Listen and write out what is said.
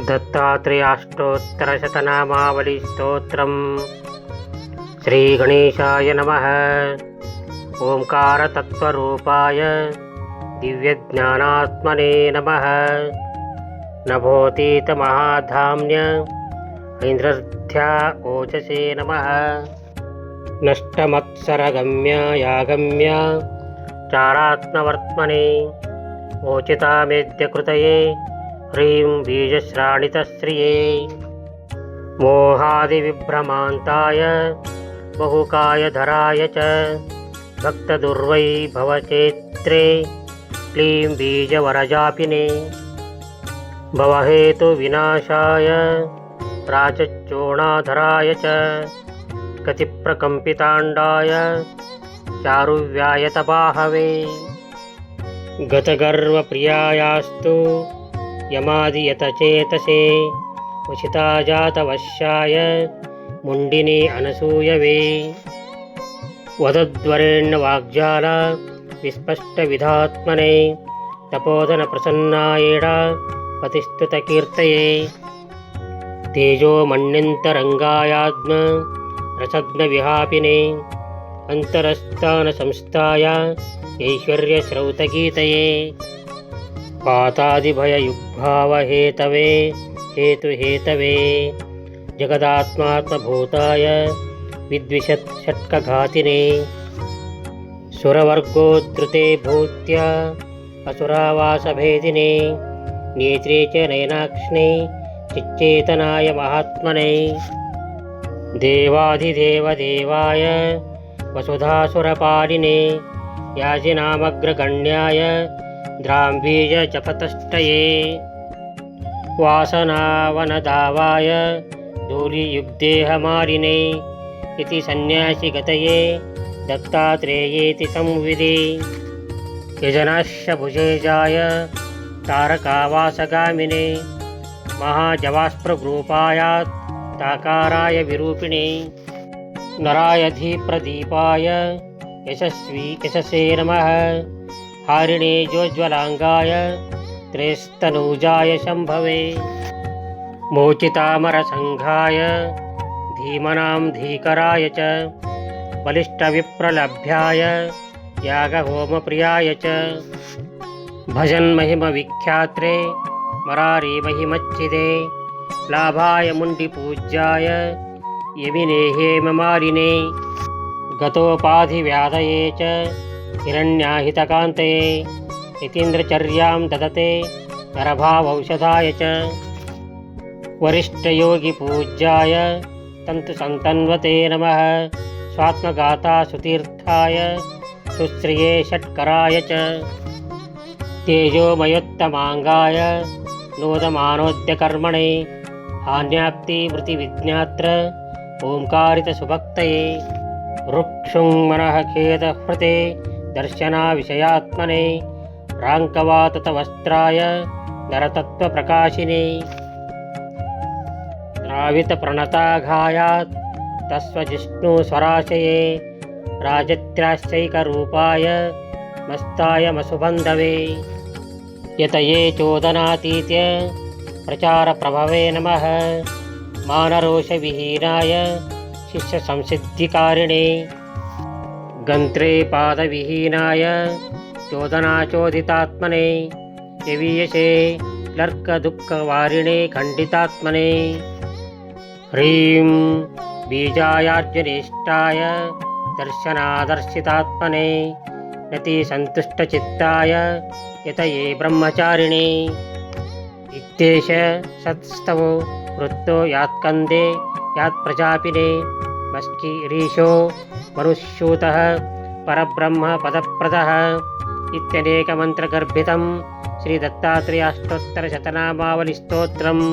दत्तात्रेयाष्टोत्तरशतनामावली स्तोत्रम्। श्रीगणेशाय नमः। ओंकारतत्त्वरूपाय दिव्यज्ञानात्मने नमः। नभोतीतमहाधाम्य ऐन्द्रर्थ्या ओजसे नमः। नष्टमत्सरगम्यायागम्य चारात्मवर्त्मने ओचितामेद्यकृतये ह्रीं बीजश्राणितश्रिये। मोहादिविभ्रमान्ताय बहुकायधराय च भक्तदुर्वैभवचेत्रे क्लीं बीजवरजापिने। भवहेतुविनाशाय राजच्चोणाधराय च गतिप्रकम्पिताण्डाय चारुव्यायतबाहवे। गतगर्वप्रियायास्तु यमादियतचेतसे वशिताजातवश्याय मुण्डिने अनसूयवे। वदद्वरेण्यवाग्जाल विस्पष्टविधात्मने तपोधनप्रसन्नायेडा पतिस्तुतकीर्तये। तेजोमण्यन्तरङ्गायात्म रसग्नविहापिने अन्तरस्थानसंस्थाय ऐश्वर्यश्रौतगीतये। पातादिभययुग्भावहेतवे हेतुहेतवे जगदात्मात्मभूताय विद्विषत्षट्कघातिने। सुरवर्गोद्धृते भूत्या असुरावासभेदिने नेत्रे च नयनाक्ष्णे चिच्चेतनाय महात्मने। देवाधिदेवदेवाय वसुधासुरपालिने याजिनामग्रगण्याय द्राम्बीजजपतष्टये। वासनावनदावाय धूलियुग्देहमालिने इति सन्न्यासिगतये दत्तात्रेयेति संविदे। यजनाश्यभुजेजाय तारकावासगामिने महाजवास्प्रग्रूपायात् ताकाराय विरूपिणे। नरायधीप्रदीपाय यशसे नमः। हारिणे जोज्ज्वलाङ्गाय त्रयस्तनूजाय शम्भवे। मोचितामरसङ्घाय धीमनां धीकराय च बलिष्ठविप्रलभ्याय यागहोमप्रियाय च। भजन्महिमविख्यात्रे मरारीमहिमच्चिदे लाभाय मुण्डिपूज्याय यमिने हेममालिने। गतोपाधिव्याधये च हिरण्याहितकान्तये यतीन्द्रचर्यां ददते नरभावौषधाय च। वरिष्ठयोगिपूज्याय तन्तुसन्तन्वते नमः। स्वात्मगाता सुतीर्थाय सुश्रिये षट्कराय च। तेजोमयोत्तमाङ्गाय नोदमानोद्यकर्मणे हान्याप्तिवृत्तिविज्ञात्र ओङ्कारितसुभक्तये। रुक्षुङ्मनः खेदहृते दर्शनाविषयात्मने राङ्कवाततवस्त्राय नरतत्त्वप्रकाशिने। द्रावितप्रणताघायात् तस्वजिष्णुस्वराशये राजत्र्याश्चैकरूपाय मस्ताय मसुबन्धवे। यतये चोदनातीत्य प्रचारप्रभवे नमः। मानरोषविहीनाय शिष्यसंसिद्धिकारिणे। गन्त्रे पादविहीनाय चोदनाचोदितात्मने यवीयसे क्लर्कदुःखवारिणे खण्डितात्मने। ह्रीं बीजायार्जुनेष्टाय दर्शनादर्शितात्मने नतिसन्तुष्टचित्ताय यतये ब्रह्मचारिणे। इत्येष सत्स्तवो वृत्तो यात्कन्दे यात्प्रजापिने मस्किरीशो मनुष्यूतः परब्रह्मपदप्रदः इत्यनेकमन्त्रगर्भितं श्रीदत्तात्रेयाष्टोत्तरशतनामावलिस्तोत्रम्।